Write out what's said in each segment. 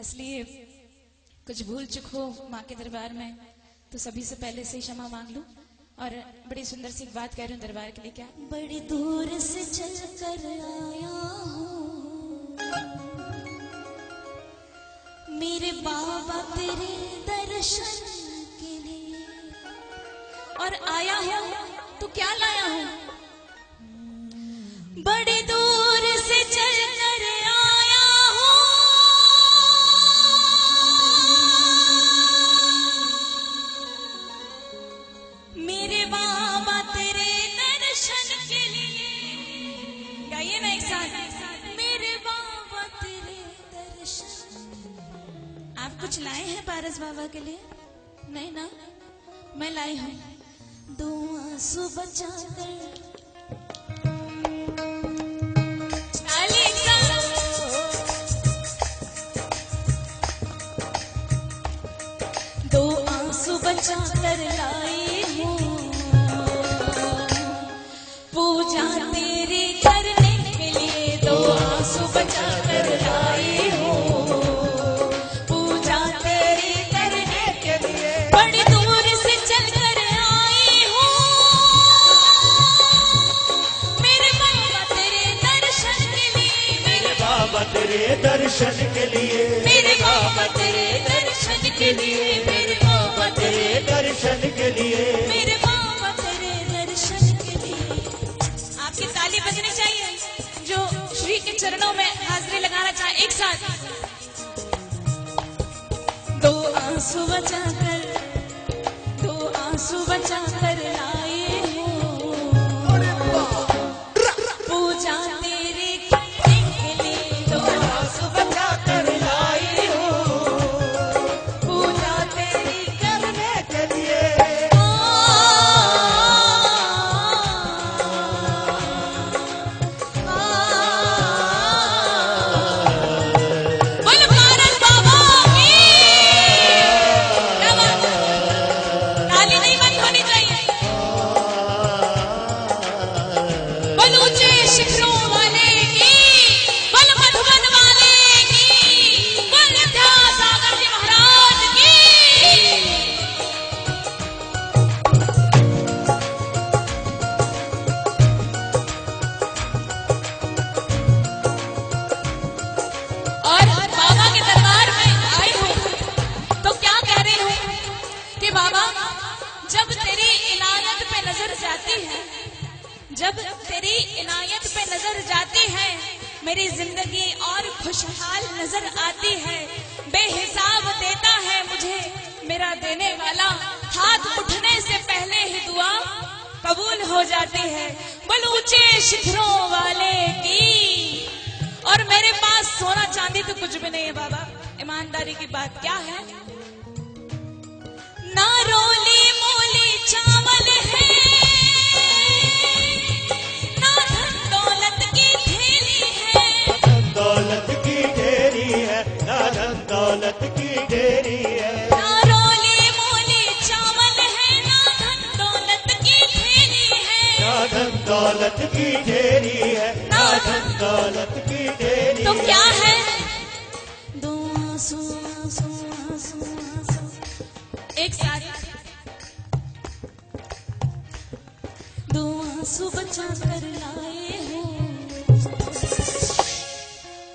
इसलिए कुछ भूल चुक हो माँ के दरबार में तो सभी से पहले से ही क्षमा मांग लूं। और बड़ी सुंदर सी एक बात कह रही हूँ दरबार के लिए। क्या बड़ी दूर से चल कर आया हूँ मेरे बाबा तेरे दर्शन के लिए, और आया हूँ तो क्या लाया हूँ? बड़ी दूर से चल कर आया हूँ मेरे बाबा तेरे दर्शन के लिए। गाइए ना एक साथ। मेरे बाबा तेरे दर्शन। आप कुछ लाए हैं पारस बाबा के लिए? नहीं ना, मैं लाई हूँ। दो आंसू बचा कर बचा कर लाई हूँ पूजा तेरी करने के लिए। दो आंसू बचा कर लाई हूँ पूजा तेरी करने के लिए। बड़ी दूर से चल कर आई हूँ मेरे बाबा तेरे दर्शन के लिए। मेरे बाबा तेरे दर्शन के लिए। मेरे बाबा तेरे दर्शन के लिए। मेरे बाबा तेरे दर्शन के लिए। मेरे बाबा तेरे दर्शन के लिए। आपकी ताली बजनी चाहिए जो श्री के चरणों में हाजिरी लगाना चाहे। एक साथ। दो आंसू बचा कर लाए हूँ पूजा तेरी करने के लिए। दो आंसू बचा कर लाई हूँ पूजा तेरी करने के लिए। बोलो पारस बाबा की। क्या बात है? ताली नहीं बंद होनी चाहिए। बोलो ऊंचे शिखरों वाले की। बोलो मधुबन वाले की। बोलो विद्यासागर जी महाराज की। और बाबा के दरबार में आई हूँ तो क्या कह रही हूँ कि बाबा जब तेरी इनायत पे नजर जाती है, जब तेरी इनायत पे नजर जाती है मेरी जिंदगी और खुशहाल नजर आती है। बेहिसाब देता है मुझे मेरा देने वाला, हाथ उठने से पहले ही दुआ कबूल हो जाती है। बोलो ऊंचे शिखरों वाले की। और मेरे पास सोना चांदी तो कुछ भी नहीं है बाबा, ईमानदारी की बात क्या है? ना रोली मोली चावल है ना धन दौलत की थैली है। धन दौलत की ढेरी है। ना धन दौलत की ढेरी है। ना रोली मोली चावल है ना धन दौलत की थैली है। ना धन दौलत की ढेरी है। ना धन दौलत की ढेरी। तो क्या है? दो आंसू आंसू आंसू आंसू। एक साथ। दो आंसू बचा कर लाए हूँ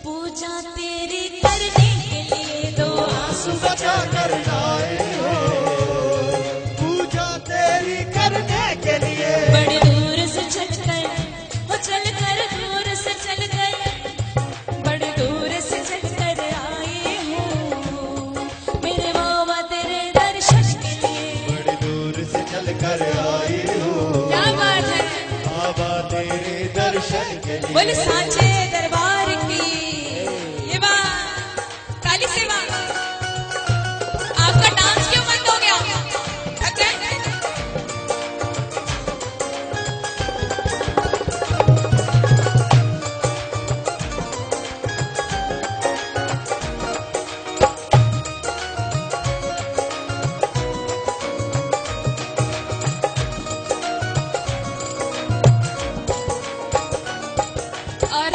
पूजा तेरी करने के लिए। दो आंसू बचा कर लाए हो पूजा तेरी करने के लिए। बड़ी दूर से चल कर दूर से चल कर बड़ी दूर से चल कर आई हूँ मेरे बाबा तेरे दर्शन के लिए। बड़ी दूर से चल कर आई हूँ क्या बात है? बाबा तेरे दर्शन के लिए। बोले सांचे दरबार की। ये बात काली सेवा। आपका डांस क्यों बंद हो गया? थक गए? और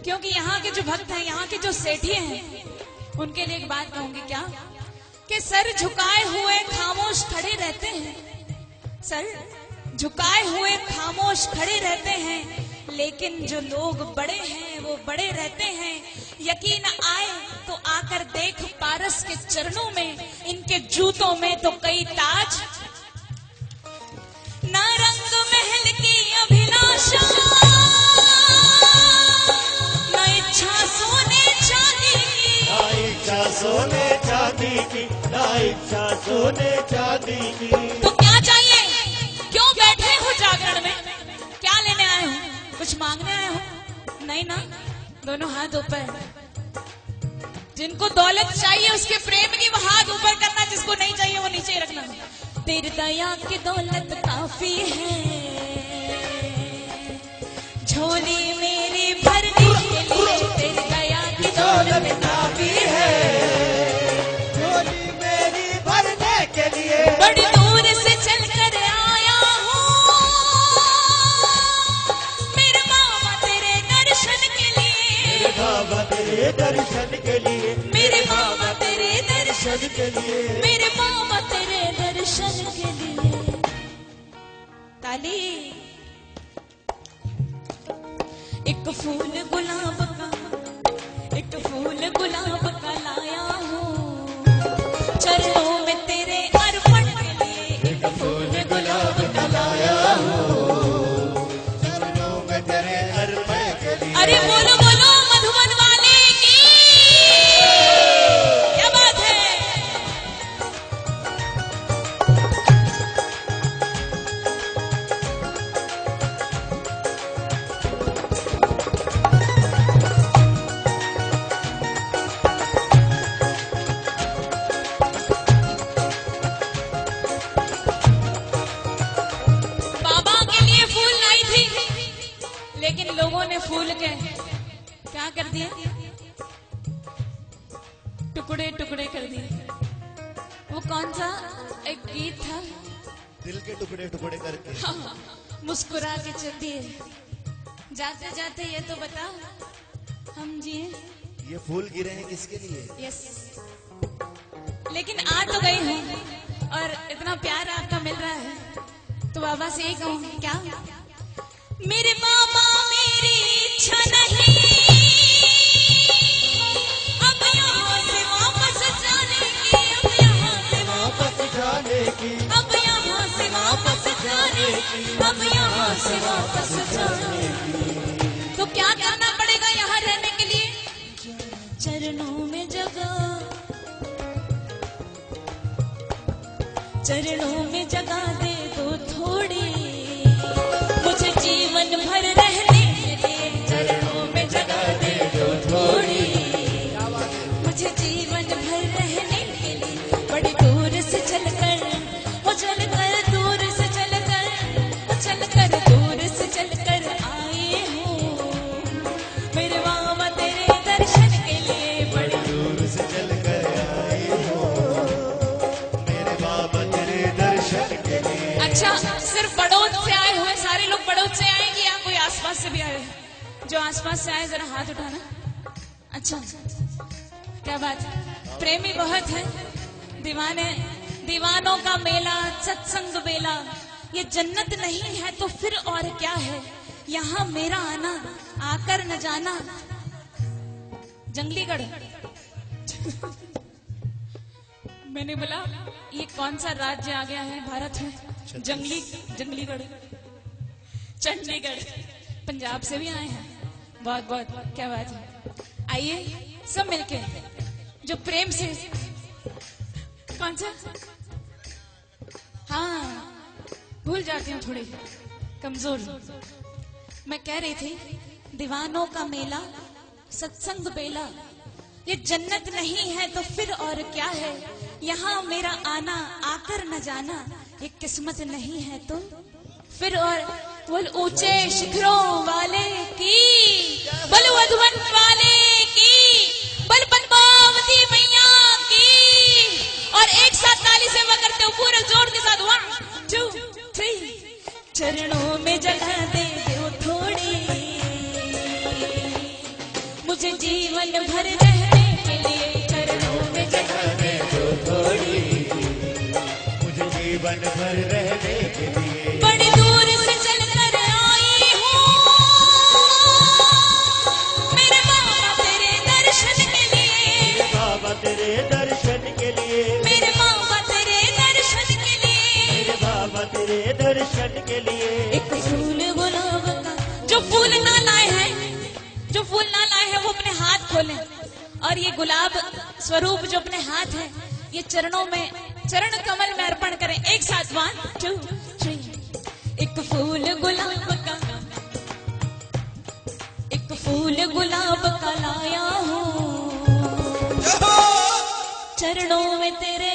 क्योंकि यहाँ के जो भक्त हैं, यहाँ के जो सेठिए हैं, उनके लिए एक बात कहूंगी क्या, कि सर झुकाए हुए खामोश खड़े रहते हैं, सर झुकाए हुए खामोश खड़े रहते हैं, लेकिन जो लोग बड़े हैं वो बड़े रहते हैं। यकीन आए तो आकर देख पारस के चरणों में, इनके जूतों में तो कई ताज। ना रंग महल की अभिलाषा, ना इच्छा सोने चांदी की, ना इच्छा सोने चांदी की, ना इच्छा सोने चांदी की। तो क्या चाहिए? क्यों बैठे हो जागरण में? क्या लेने आए हो? कुछ मांगने आए हो? नहीं ना, दोनों हाथ ऊपर। जिनको दौलत चाहिए उसके प्रेम की वो हाथ ऊपर करना, जिसको नहीं चाहिए वो नीचे ही रखना। तेरी दया की दौलत काफी है, झोली मेरी भरने के लिए। तेरी दया की दौलत काफी है, झोली मेरी भरने के लिए। बड़ी दूर से चल कर आया हूँ मेरे मामा तेरे दर्शन के लिए। मेरे बाबा तेरे दर्शन के लिए, मेरे मामा तेरे दर्शन के लिए। मेरे मामा तेरे दर्शन के लिए। ताली। एक फूल गुलाब का, एक फूल गुलाब का लाया हूँ चरणों में तेरे अर्पण के लिए। एक फूल गुलाब का लाया हूँ चरणों में तेरे अर्पण के लिए। अरे बोलो बोलो मधुबन वाले की क्या बात है। बाबा के लिए फूल लाई थी, लेकिन लोगों ने फूल के क्या कर दिए? टुकड़े टुकड़े कर दिए। वो कौन सा एक गीत था? दिल के टुकड़े टुकड़े करके। हाँ, मुस्कुरा के चल दिए। जाते जाते ये तो बताओ हम जिए। ये फूल गिरे हैं किसके लिए? यस, लेकिन आ तो गई हूँ और इतना प्यार आपका मिल रहा है, तो बाबा से यही कहूँगी क्या, मेरे मामा मेरी इच्छा नहीं अब यहाँ से वापस जाने की, अब यहाँ से वापस जाने की, अब यहाँ से वापस जाने की, अब यहाँ से वापस जाने की। तो क्या करना पड़ेगा यहाँ रहने के लिए? चरणों में जगह, चरणों में जगह दे दो थोड़ी, मुझे जीवन भर रहने के लिए। चरणों में जगह दे दो थोड़ी, मुझे जीवन भर रहने के लिए। बड़ी दूर से चलकर, वो चलकर दूर से चलकर, वो चलकर दूर से चलकर आए हूँ मेरे मामा तेरे दर्शन के लिए। बड़ी दूर से चल कर आए हो मेरे बाबा तेरे दर्शन के लिए। अच्छा, सिर्फ बड़ौद से आए हुए सारे लोग बड़ौद से आएंगे या कोई आसपास से भी आए? जो आसपास से आए जरा हाथ उठाना। अच्छा, क्या बात है, प्रेमी बहुत है, दीवाने, दीवानों का मेला, सत्संग बेला। ये जन्नत नहीं है तो फिर और क्या है, यहाँ मेरा आना, आकर न जाना। जंगलीगढ़ मैंने बोला ये कौन सा राज्य आ गया है भारत में? जंगलीगढ़, चंडीगढ़, पंजाब से भी आए हैं। बहुत बहुत क्या बात है। आइए सब मिलके जो प्रेम से, कौन सा, हाँ भूल जाती हूँ थोड़ी कमजोर। मैं कह रही थी दीवानों का मेला, सत्संग बेला। ये जन्नत नहीं है तो फिर और क्या है, यहाँ मेरा आना, आकर न जाना। ये किस्मत नहीं है तो फिर और। बोल ऊंचे शिखरों वाले की, बल मधुबन वाले की, बल पद्मावती मैया की। और एक साथ ताली से करते हो पूरे जोर के साथ। 1 2 3। चरणों में जगह दे दो थोड़ी, मुझे जीवन भर रहने के लिए चरणों में जगह दे दो थोड़ी, मुझे जीवन भर रहने के लिए। बड़ी दूर से चलकर आई हूँ मेरे बाबा तेरे दर्शन के लिए, बाबा तेरे दर्शन के लिए, मेरे बाबा तेरे दर्शन के लिए, मेरे बाबा तेरे दर्शन के लिए। एक फूल गुलाब का, जो फूल ना लाए हैं, जो फूल ना लाए हैं वो अपने हाथ खोलें और ये गुलाब स्वरूप जो अपने हाथ है ये चरणों में, चरण कमल में अर्पण करें। एक साथ 1 2 3। एक फूल गुलाब का, एक फूल गुलाब का लाया हूँ, चरणों में तेरे